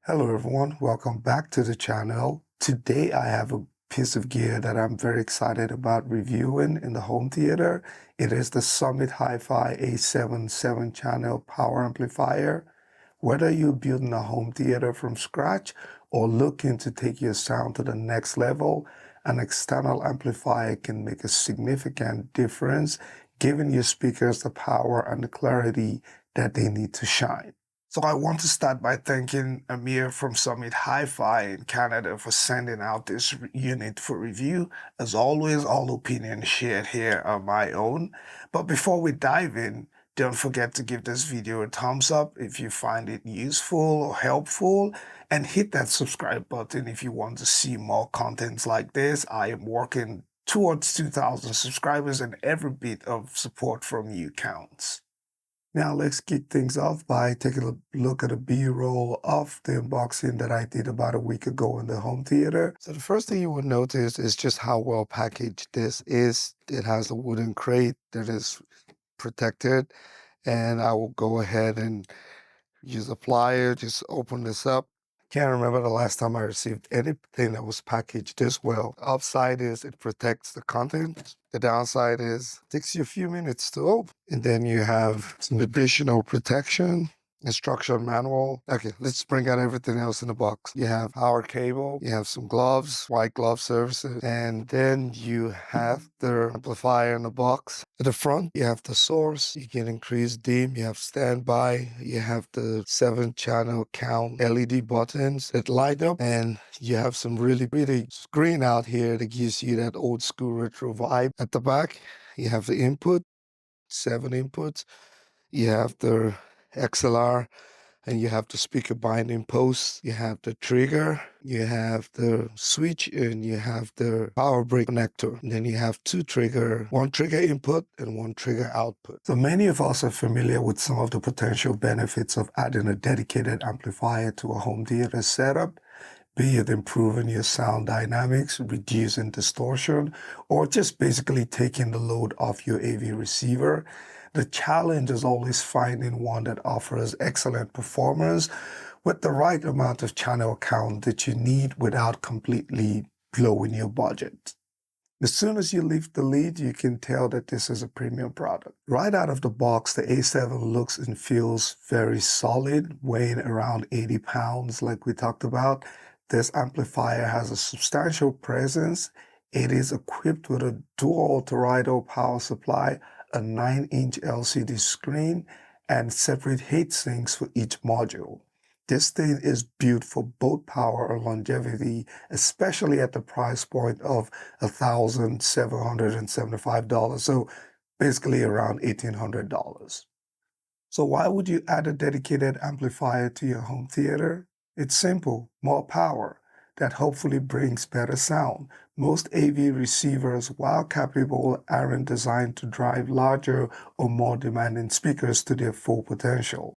Hello everyone, welcome back to the channel. Today I have a piece of gear that I'm very excited about reviewing in the home theater. It is the Summit HIFI A7 7-channel power amplifier. Whether you're building a home theater from scratch or looking to take your sound to the next level, an external amplifier can make a significant difference, giving your speakers the power and the clarity that they need to shine. So I want to start by thanking Amir from Summit Hi-Fi in Canada for sending out this unit for review. As always, all opinions shared here are my own. But before we dive in, don't forget to give this video a thumbs up if you find it useful or helpful, and hit that subscribe button if you want to see more contents like this. I am working towards 2,000 subscribers, and every bit of support from you counts. Now let's kick things off by taking a look at a B-roll of the unboxing that I did about a week ago in the home theater. So the first thing you will notice is just how well packaged this is. It has a wooden crate that is protected, and I will go ahead and use a plier, just open this up. Can't remember the last time I received anything that was packaged this well. The upside is it protects the content. The downside is it takes you a few minutes to open. And then you have some additional protection, instruction manual. Okay, let's bring out everything else in the box. You have power cable, you have some gloves, white glove services, and then you have the amplifier in the box. At the front, you have the source, you can increase dim, you have standby, you have the 7-channel count LED buttons that light up, and you have some really pretty screen out here that gives you that old school retro vibe. At the back, you have the input, 7 inputs, you have the XLR, and you have the speaker binding post, you have the trigger, you have the switch, and you have the power brick connector. And then you have one trigger input and one trigger output. So many of us are familiar with some of the potential benefits of adding a dedicated amplifier to a home theater setup, be it improving your sound dynamics, reducing distortion, or just basically taking the load off your AV receiver. The challenge is always finding one that offers excellent performance with the right amount of channel count that you need without completely blowing your budget. As soon as you lift the lid, you can tell that this is a premium product. Right out of the box, the A7 looks and feels very solid, weighing around 80 pounds like we talked about. This amplifier has a substantial presence. It is equipped with a dual toroidal power supply, a 9-inch LCD screen, and separate heat sinks for each module. This thing is built for both power and longevity, especially at the price point of $1,775, so basically around $1,800. So why would you add a dedicated amplifier to your home theater? It's simple, more power. That hopefully brings better sound. Most AV receivers, while capable, aren't designed to drive larger or more demanding speakers to their full potential.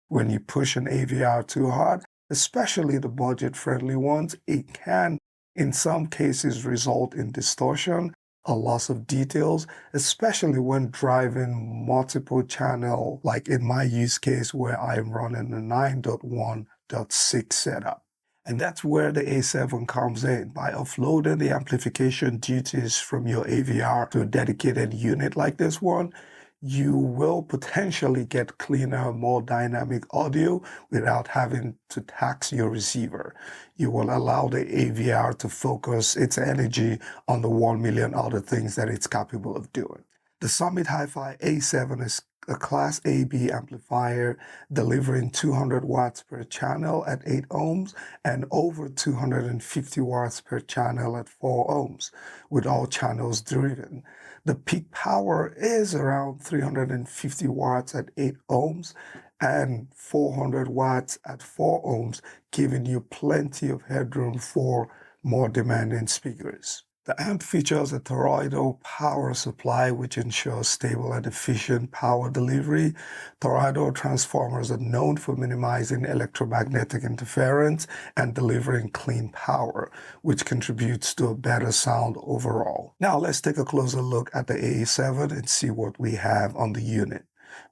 When you push an AVR too hard, especially the budget-friendly ones, it can, in some cases, result in distortion, a loss of details, especially when driving multiple channel, like in my use case where I'm running a 9.1.6 setup. And that's where the A7 comes in. By offloading the amplification duties from your AVR to a dedicated unit like this one, you will potentially get cleaner, more dynamic audio without having to tax your receiver. You will allow the AVR to focus its energy on the 1 million other things that it's capable of doing. The Summit HIFI A7 is a Class AB amplifier delivering 200 watts per channel at 8 ohms and over 250 watts per channel at 4 ohms, with all channels driven. The peak power is around 350 watts at 8 ohms and 400 watts at 4 ohms, giving you plenty of headroom for more demanding speakers. The amp features a toroidal power supply which ensures stable and efficient power delivery. Toroidal transformers are known for minimizing electromagnetic interference and delivering clean power, which contributes to a better sound overall. Now let's take a closer look at the A7 and see what we have on the unit.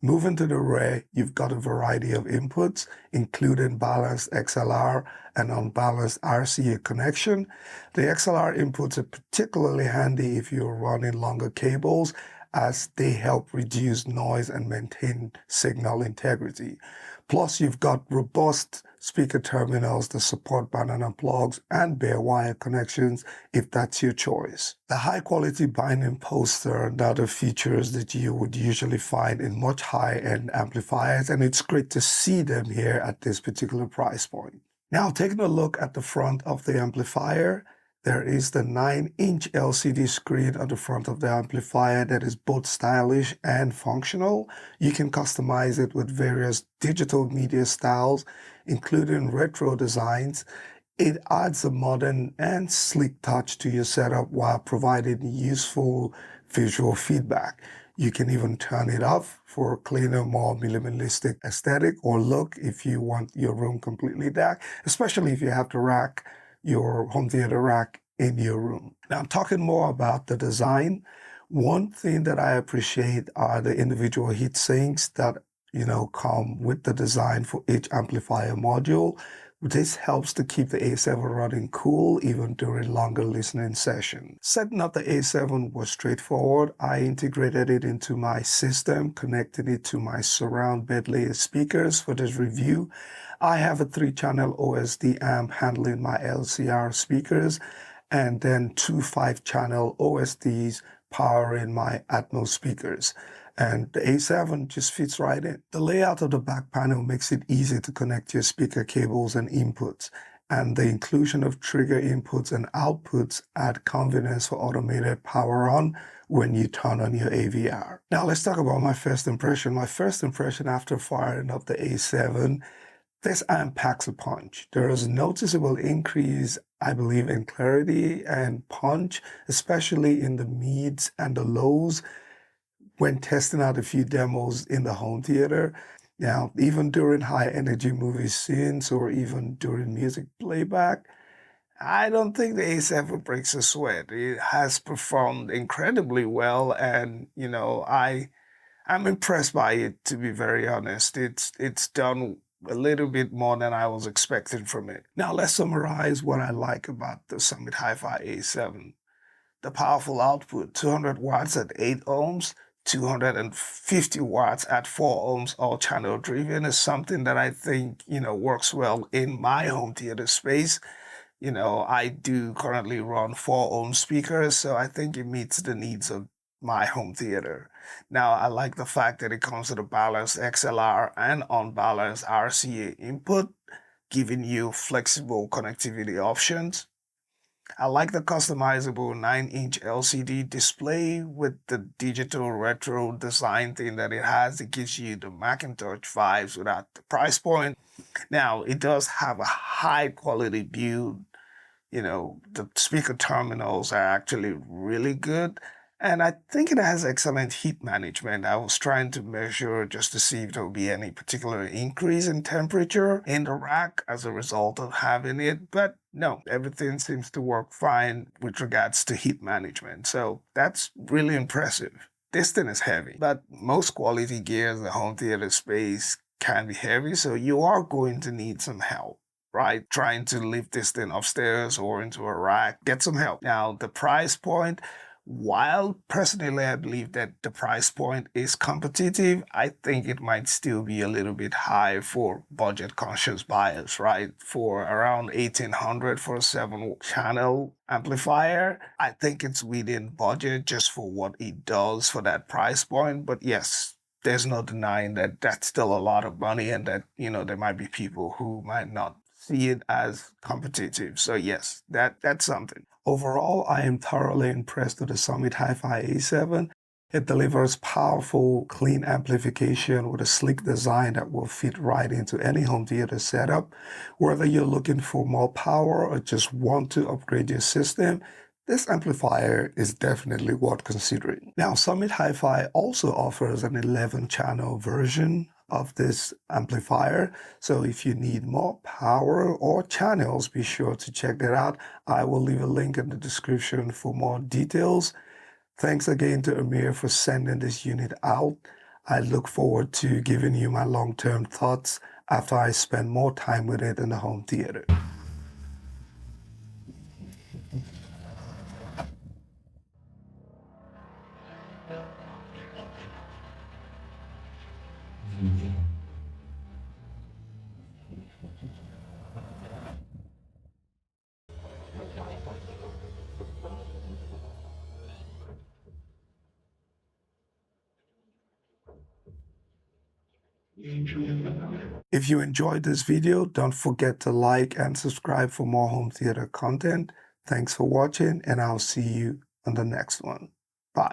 Moving to the rear, you've got a variety of inputs, including balanced XLR and unbalanced RCA connection. The XLR inputs are particularly handy if you're running longer cables, as they help reduce noise and maintain signal integrity. Plus, you've got robust speaker terminals that support banana plugs and bare wire connections if that's your choice. The high-quality binding poster and other features that you would usually find in much high-end amplifiers, and it's great to see them here at this particular price point. Now, taking a look at the front of the amplifier, there is the 9-inch LCD screen on the front of the amplifier that is both stylish and functional. You can customize it with various digital media styles, including retro designs. It adds a modern and sleek touch to your setup while providing useful visual feedback. You can even turn it off for a cleaner, more minimalistic aesthetic or look if you want your room completely dark, especially if you have to rack your home theater rack in your room. Now, I'm talking more about the design. One thing that I appreciate are the individual heat sinks that, come with the design for each amplifier module. This helps to keep the A7 running cool even during longer listening sessions. Setting up the A7 was straightforward. I integrated it into my system, connecting it to my surround bed layer speakers for this review. I have a 3-channel OSD amp handling my LCR speakers, and then 2 5-channel OSDs powering my Atmos speakers. And the A7 just fits right in. The layout of the back panel makes it easy to connect your speaker cables and inputs, and the inclusion of trigger inputs and outputs add convenience for automated power on when you turn on your AVR. Now let's talk about my first impression. My first impression after firing up the A7, this amp packs a punch. There is a noticeable increase, I believe, in clarity and punch, especially in the mids and the lows when testing out a few demos in the home theater. Now, even during high energy movie scenes or even during music playback, I don't think the A7 breaks a sweat. It has performed incredibly well, and I'm impressed by it, to be very honest. It's done a little bit more than I was expecting from it. Now let's summarize what I like about the Summit HIFI A7. The powerful output, 200 watts at 8 ohms, 250 watts at 4 ohms, all channel driven, is something that I think, works well in my home theater space. I do currently run 4 ohm speakers, so I think it meets the needs of my home theater. Now, I like the fact that it comes with a balanced XLR and unbalanced RCA input, giving you flexible connectivity options. I like the customizable 9-inch LCD display with the digital retro design thing that it has. It gives you the Macintosh vibes without the price point. Now, it does have a high quality build. The speaker terminals are actually really good. And I think it has excellent heat management. I was trying to measure just to see if there would be any particular increase in temperature in the rack as a result of having it. But no, everything seems to work fine with regards to heat management. So that's really impressive. This thing is heavy, but most quality gear in the home theater space can be heavy. So you are going to need some help, right? Trying to lift this thing upstairs or into a rack, get some help. Now, the price point, while personally I believe that the price point is competitive, I think it might still be a little bit high for budget-conscious buyers, right? For around $1,800 for a 7-channel amplifier, I think it's within budget just for what it does for that price point. But yes, there's no denying that that's still a lot of money, and that, there might be people who might not see it as competitive. So yes, that's something. Overall, I am thoroughly impressed with the Summit HIFI A7. It delivers powerful, clean amplification with a sleek design that will fit right into any home theater setup. Whether you're looking for more power or just want to upgrade your system, this amplifier is definitely worth considering. Now, Summit HIFI also offers an 11-channel version of this amplifier. So if you need more power or channels, be sure to check that out. I will leave a link in the description for more details. Thanks again to Amir for sending this unit out. I look forward to giving you my long-term thoughts after I spend more time with it in the home theater. If you enjoyed this video, don't forget to like and subscribe for more home theater content. Thanks for watching, and I'll see you on the next one.